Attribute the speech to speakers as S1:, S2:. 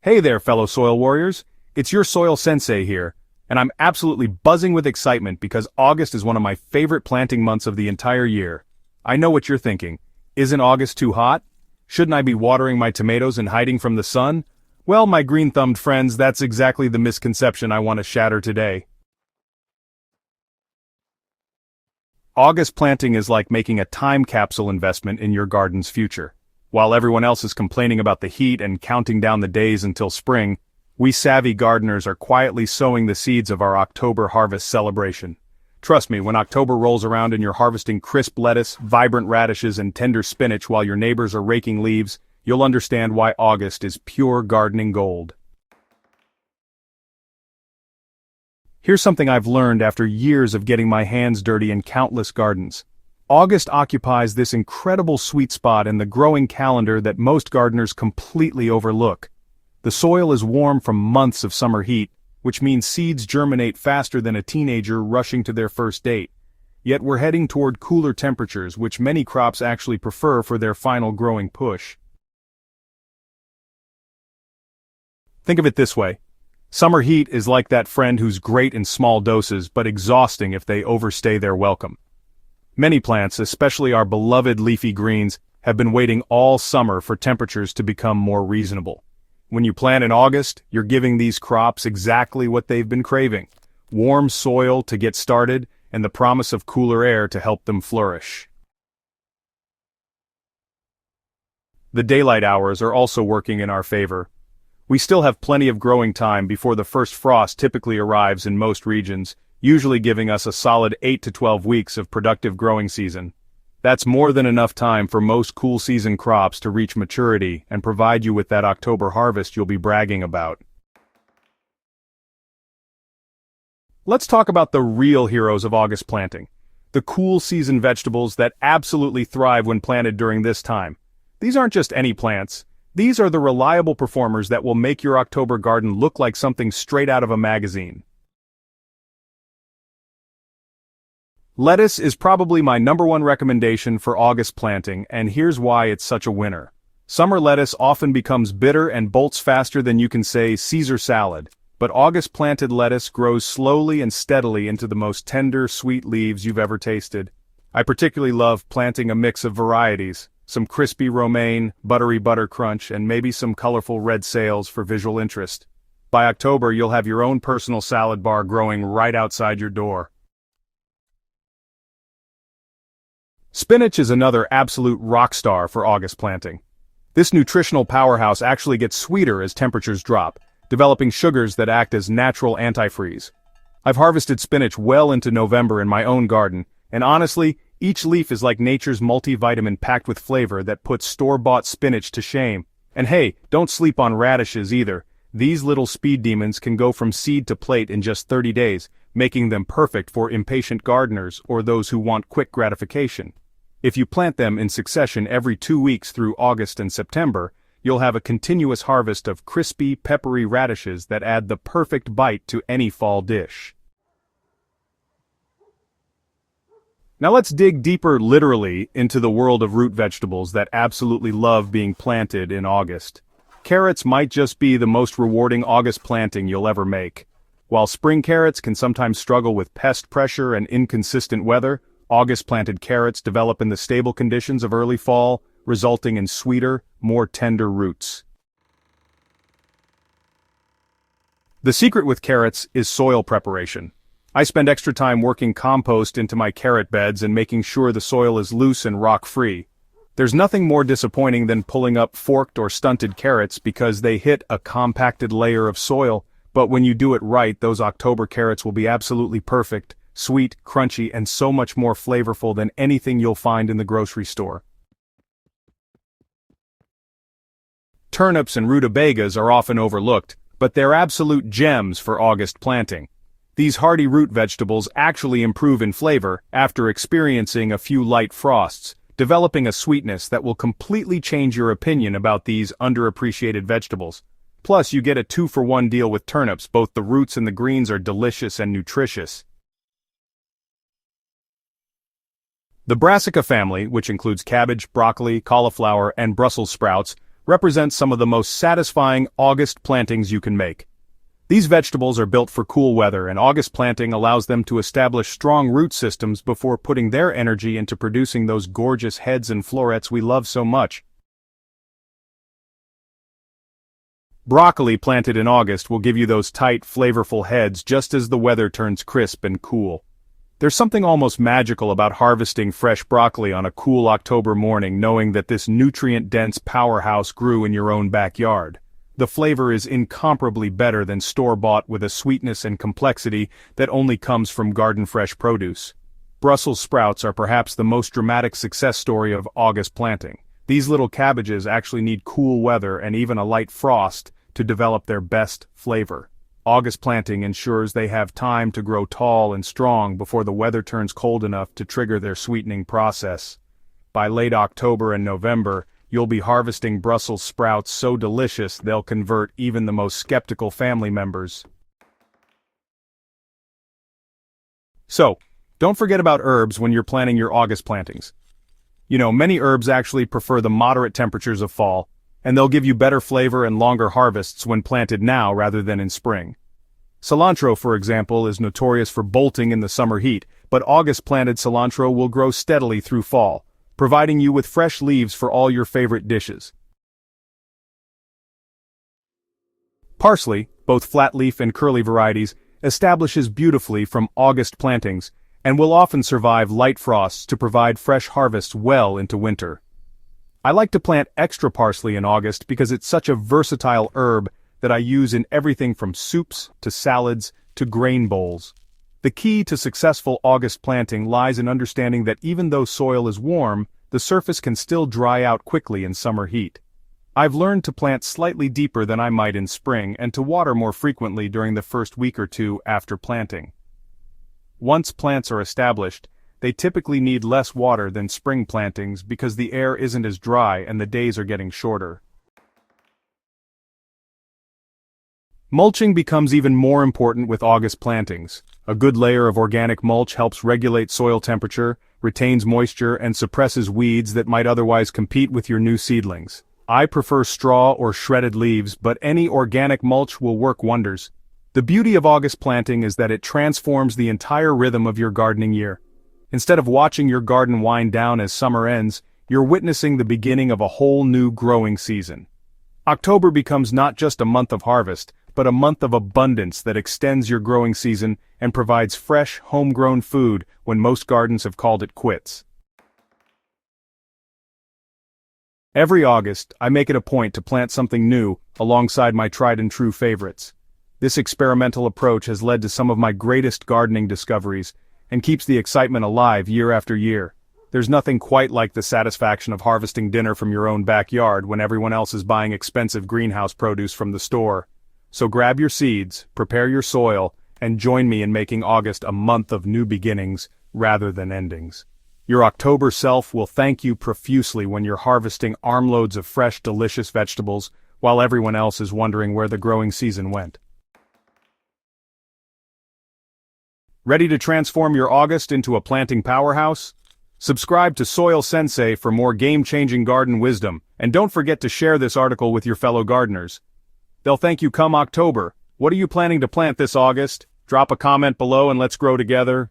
S1: Hey there, fellow soil warriors. It's your soil sensei here, and I'm absolutely buzzing with excitement because August is one of my favorite planting months of the entire year. I know what you're thinking. Isn't August too hot? Shouldn't I be watering my tomatoes and hiding from the sun? Well, my green-thumbed friends, that's exactly the misconception I want to shatter today. August planting is like making a time capsule investment in your garden's future. While everyone else is complaining about the heat and counting down the days until spring, we savvy gardeners are quietly sowing the seeds of our October harvest celebration. Trust me, when October rolls around and you're harvesting crisp lettuce, vibrant radishes, and tender spinach while your neighbors are raking leaves, you'll understand why August is pure gardening gold. Here's something I've learned after years of getting my hands dirty in countless gardens. August occupies this incredible sweet spot in the growing calendar that most gardeners completely overlook. The soil is warm from months of summer heat, which means seeds germinate faster than a teenager rushing to their first date. Yet we're heading toward cooler temperatures, which many crops actually prefer for their final growing push. Think of it this way. Summer heat is like that friend who's great in small doses but exhausting if they overstay their welcome. Many plants, especially our beloved leafy greens, have been waiting all summer for temperatures to become more reasonable. When you plant in August, you're giving these crops exactly what they've been craving: warm soil to get started and the promise of cooler air to help them flourish. The daylight hours are also working in our favor. We still have plenty of growing time before the first frost typically arrives in most regions, usually giving us a solid 8 to 12 weeks of productive growing season. That's more than enough time for most cool season crops to reach maturity and provide you with that October harvest you'll be bragging about. Let's talk about the real heroes of August planting. The cool season vegetables that absolutely thrive when planted during this time. These aren't just any plants. These are the reliable performers that will make your October garden look like something straight out of a magazine. Lettuce is probably my #1 recommendation for August planting, and here's why it's such a winner. Summer lettuce often becomes bitter and bolts faster than you can say Caesar salad, but August planted lettuce grows slowly and steadily into the most tender, sweet leaves you've ever tasted. I particularly love planting a mix of varieties, some crispy romaine, buttery butter crunch, and maybe some colorful red sails for visual interest. By October, you'll have your own personal salad bar growing right outside your door. Spinach is another absolute rock star for August planting. This nutritional powerhouse actually gets sweeter as temperatures drop, developing sugars that act as natural antifreeze. I've harvested spinach well into November in my own garden, and honestly, each leaf is like nature's multivitamin packed with flavor that puts store-bought spinach to shame. And hey, don't sleep on radishes either. These little speed demons can go from seed to plate in just 30 days, making them perfect for impatient gardeners or those who want quick gratification. If you plant them in succession every 2 weeks through August and September, you'll have a continuous harvest of crispy, peppery radishes that add the perfect bite to any fall dish. Now let's dig deeper literally into the world of root vegetables that absolutely love being planted in August. Carrots might just be the most rewarding August planting you'll ever make. While spring carrots can sometimes struggle with pest pressure and inconsistent weather, August-planted carrots develop in the stable conditions of early fall, resulting in sweeter, more tender roots. The secret with carrots is soil preparation. I spend extra time working compost into my carrot beds and making sure the soil is loose and rock-free. There's nothing more disappointing than pulling up forked or stunted carrots because they hit a compacted layer of soil, but when you do it right, those October carrots will be absolutely perfect. Sweet, crunchy, and so much more flavorful than anything you'll find in the grocery store. Turnips and rutabagas are often overlooked, but they're absolute gems for August planting. These hardy root vegetables actually improve in flavor after experiencing a few light frosts, developing a sweetness that will completely change your opinion about these underappreciated vegetables. Plus, you get a 2-for-1 deal with turnips. Both the roots and the greens are delicious and nutritious. The brassica family, which includes cabbage, broccoli, cauliflower, and Brussels sprouts, represents some of the most satisfying August plantings you can make. These vegetables are built for cool weather, and August planting allows them to establish strong root systems before putting their energy into producing those gorgeous heads and florets we love so much. Broccoli planted in August will give you those tight, flavorful heads just as the weather turns crisp and cool. There's something almost magical about harvesting fresh broccoli on a cool October morning, knowing that this nutrient-dense powerhouse grew in your own backyard. The flavor is incomparably better than store-bought, with a sweetness and complexity that only comes from garden-fresh produce. Brussels sprouts are perhaps the most dramatic success story of August planting. These little cabbages actually need cool weather and even a light frost to develop their best flavor. August planting ensures they have time to grow tall and strong before the weather turns cold enough to trigger their sweetening process. By late October and November, you'll be harvesting Brussels sprouts so delicious they'll convert even the most skeptical family members. So, don't forget about herbs when you're planning your August plantings. Many herbs actually prefer the moderate temperatures of fall, and they'll give you better flavor and longer harvests when planted now rather than in spring. Cilantro, for example, is notorious for bolting in the summer heat, but August-planted cilantro will grow steadily through fall, providing you with fresh leaves for all your favorite dishes. Parsley, both flat leaf and curly varieties, establishes beautifully from August plantings, and will often survive light frosts to provide fresh harvests well into winter. I like to plant extra parsley in August because it's such a versatile herb that I use in everything from soups to salads to grain bowls. The key to successful August planting lies in understanding that even though soil is warm, the surface can still dry out quickly in summer heat. I've learned to plant slightly deeper than I might in spring and to water more frequently during the first week or two after planting. Once plants are established, they typically need less water than spring plantings because the air isn't as dry and the days are getting shorter. Mulching becomes even more important with August plantings. A good layer of organic mulch helps regulate soil temperature, retains moisture, and suppresses weeds that might otherwise compete with your new seedlings. I prefer straw or shredded leaves, but any organic mulch will work wonders. The beauty of August planting is that it transforms the entire rhythm of your gardening year. Instead of watching your garden wind down as summer ends, you're witnessing the beginning of a whole new growing season. October becomes not just a month of harvest, but a month of abundance that extends your growing season and provides fresh, homegrown food when most gardens have called it quits. Every August, I make it a point to plant something new alongside my tried-and-true favorites. This experimental approach has led to some of my greatest gardening discoveries and keeps the excitement alive year after year. There's nothing quite like the satisfaction of harvesting dinner from your own backyard when everyone else is buying expensive greenhouse produce from the store. So grab your seeds, prepare your soil, and join me in making August a month of new beginnings rather than endings. Your October self will thank you profusely when you're harvesting armloads of fresh, delicious vegetables, while everyone else is wondering where the growing season went. Ready to transform your August into a planting powerhouse? Subscribe to Soil Sensei for more game-changing garden wisdom, and don't forget to share this article with your fellow gardeners. They'll thank you come October. What are you planning to plant this August? Drop a comment below and let's grow together.